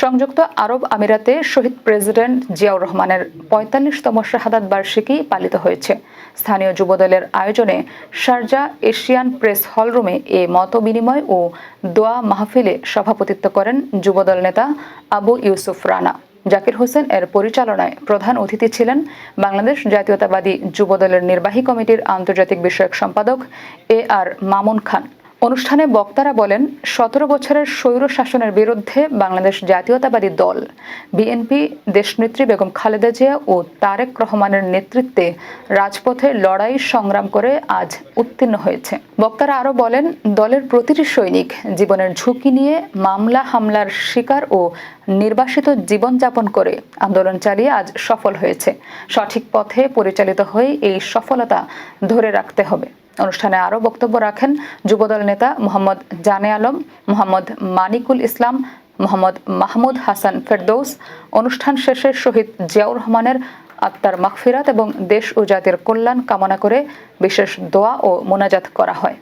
সংযুক্ত আরব আমিরাতে শহীদ প্রেসিডেন্ট জিয়াউর রহমানের ৪৫তম শাহাদাত বার্ষিকী পালিত হয়েছে। স্থানীয় যুবদলের আয়োজনে শারজা এশিয়ান প্রেস হলরুমে এ মতবিনিময় ও দোয়া মাহফিলে সভাপতিত্ব করেন যুবদল নেতা আবু ইউসুফ রানা। জাকির হোসেন এর পরিচালনায় প্রধান অতিথি ছিলেন বাংলাদেশ জাতীয়তাবাদী যুবদলের নির্বাহী কমিটির আন্তর্জাতিক বিষয়ক সম্পাদক AR মামুন খান। অনুষ্ঠানে বক্তারা বলেন, ১৭ বছরের স্বৈর শাসনের বিরুদ্ধে বাংলাদেশ জাতীয়তাবাদী দল বিএনপি দেশনেত্রী বেগম খালেদা জিয়া ও তারেক রহমানের নেতৃত্বে রাজপথে লড়াই সংগ্রাম করে আজ উত্তীর্ণ হয়েছে। বক্তারা আরও বলেন, দলের প্রতিটি সৈনিক জীবনের ঝুঁকি নিয়ে মামলা হামলার শিকার ও নির্বাসিত জীবনযাপন করে আন্দোলন চালিয়ে আজ সফল হয়েছে। সঠিক পথে পরিচালিত হয়ে এই সফলতা ধরে রাখতে হবে। অনুষ্ঠানে আরও বক্তব্য রাখেন যুবদল নেতা মোহাম্মদ জানে আলম, মোহাম্মদ মানিকুল ইসলাম, মোহাম্মদ মাহমুদ হাসান ফেরদৌস। অনুষ্ঠান শেষে শহীদ জিয়াউর রহমানের আত্মার মাগফিরাত এবং দেশ ও জাতির কল্যাণ কামনা করে বিশেষ দোয়া ও মোনাজাত করা হয়।